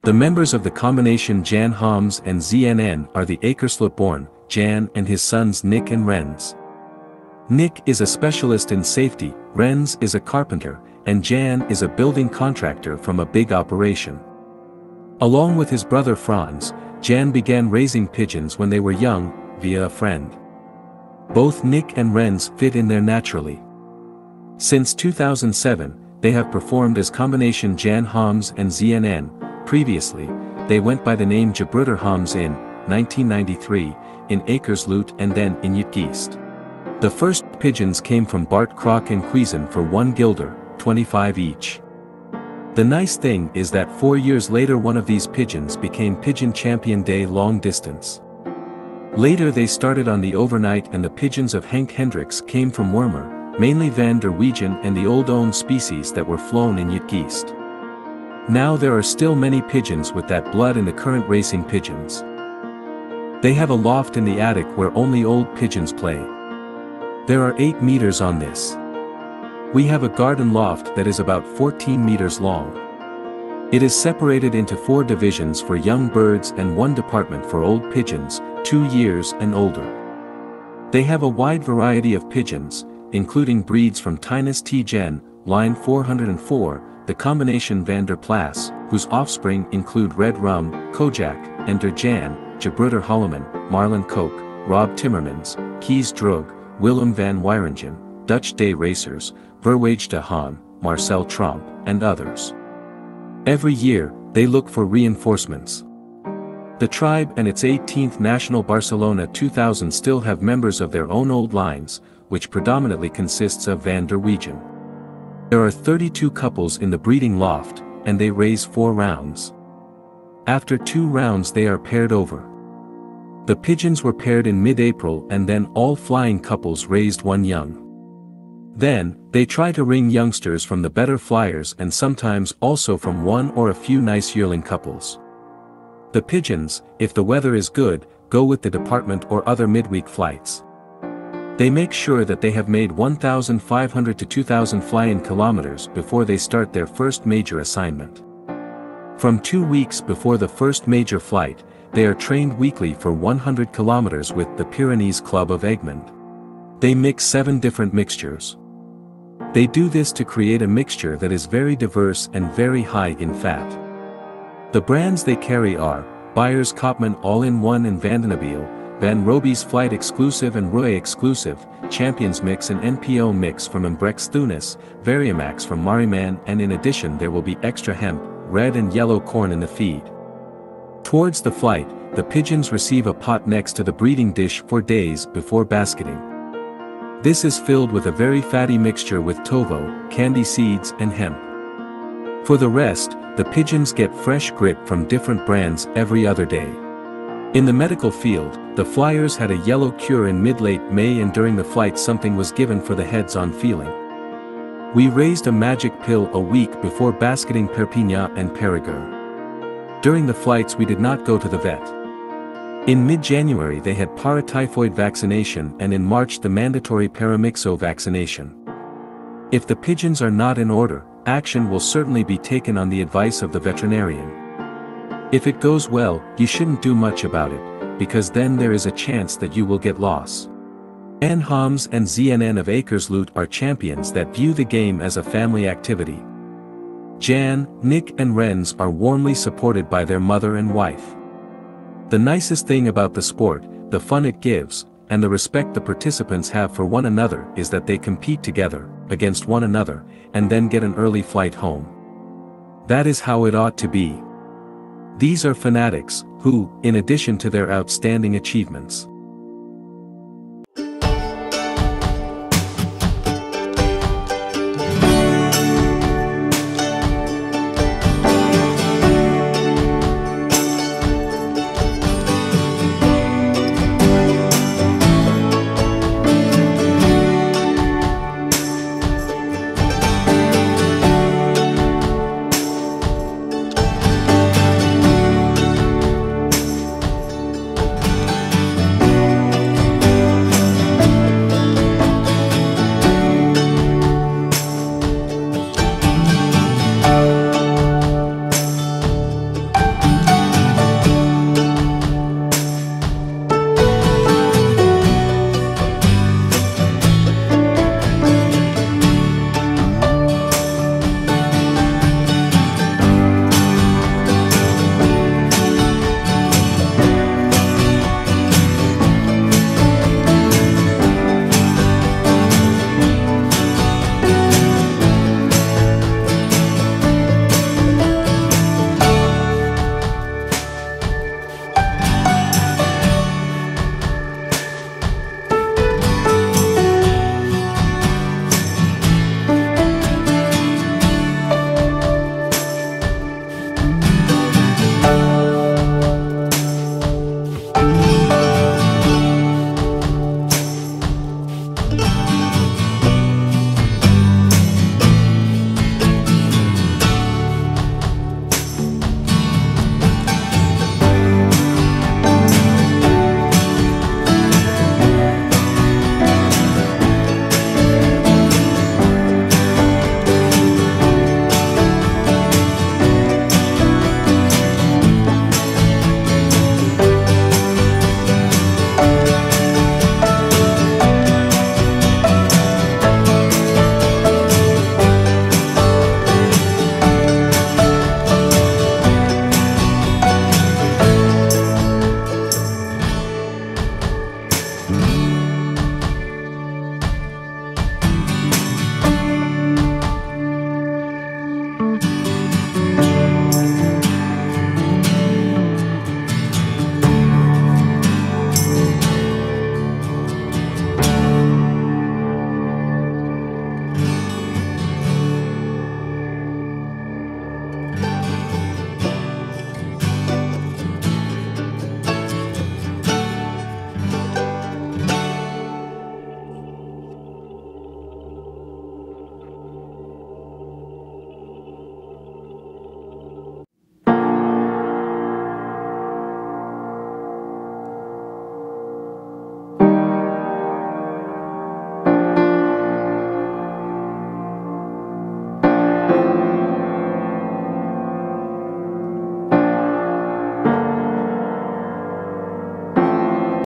The members of the combination Jan Hommes and znn are the Akersloot born, Jan and his sons Nick and Rens. Nick is a specialist in safety, Rens is a carpenter, and Jan is a building contractor from a big operation. Along with his brother Franz, Jan began raising pigeons when they were young, via a friend. Both Nick and Rens fit in there naturally. Since 2007, they have performed as combination Jan Hommes and znn. Previously, they went by the name Gebruder Hommes in 1993, in Akersloot and then in Uitgeest. The first pigeons came from Bart Kroc and Queason for 1 guilder, 25 each. The nice thing is that 4 years later one of these pigeons became Pigeon Champion Day long distance. Later they started on the overnight and the pigeons of Henk Hendricks came from Wormer, mainly Van der Wegen and the old owned species that were flown in Uitgeest. Now there are still many pigeons with that blood in the current racing pigeons. They have a loft in the attic where only old pigeons play. There are 8 meters on this. We have a garden loft that is about 14 meters long. It is separated into 4 divisions for young birds and 1 department for old pigeons, 2 years and older. They have a wide variety of pigeons, including breeds from Tinus T. Gen, line 404, the combination Van der Plas, whose offspring include Red Rum, Kojak, and Der Jan, Gebruder Holleman, Marlon Koch, Rob Timmermans, Kees Drug, Willem van Wieringen, Dutch Day Racers, Verwage de Haan, Marcel Tromp, and others. Every year, they look for reinforcements. The tribe and its 18th National Barcelona 2000 still have members of their own old lines, which predominantly consists of Van der Wegen. There are 32 couples in the breeding loft, and they raise 4 rounds. After 2 rounds they are paired over. The pigeons were paired in mid-April and then all flying couples raised 1 young. Then, they try to ring youngsters from the better flyers and sometimes also from 1 or a few nice yearling couples. The pigeons, if the weather is good, go with the department or other midweek flights. They make sure that they have made 1,500 to 2,000 fly-in kilometers before they start their first major assignment. From 2 weeks before the first major flight, they are trained weekly for 100 kilometers with the Pyrenees Club of Egmond. They mix 7 different mixtures. They do this to create a mixture that is very diverse and very high in fat. The brands they carry are Beyers Kopman All-in-One and Vandenabele, Van Roby's Flight Exclusive and Roy Exclusive, Champions Mix and NPO Mix from Embrex Thunis, Variamax from Mariman, and in addition there will be extra hemp, red and yellow corn in the feed. Towards the flight, the pigeons receive a pot next to the breeding dish for days before basketing. This is filled with a very fatty mixture with tovo, candy seeds and hemp. For the rest, the pigeons get fresh grip from different brands every other day. In the medical field, the flyers had a yellow cure in mid-late May and during the flight something was given for the heads-on feeling. We raised a magic pill a week before basketing Perpignan and Périgueux. During the flights we did not go to the vet. In mid-January they had paratyphoid vaccination and in March the mandatory paramyxo vaccination. If the pigeons are not in order, action will certainly be taken on the advice of the veterinarian. If it goes well, you shouldn't do much about it, because then there is a chance that you will get loss. Jan Hommes and znn of Akersloot are champions that view the game as a family activity. Jan, Nick and Rens are warmly supported by their mother and wife. The nicest thing about the sport, the fun it gives, and the respect the participants have for one another is that they compete together, against one another, and then get an early flight home. That is how it ought to be. These are fanatics, who, in addition to their outstanding achievements,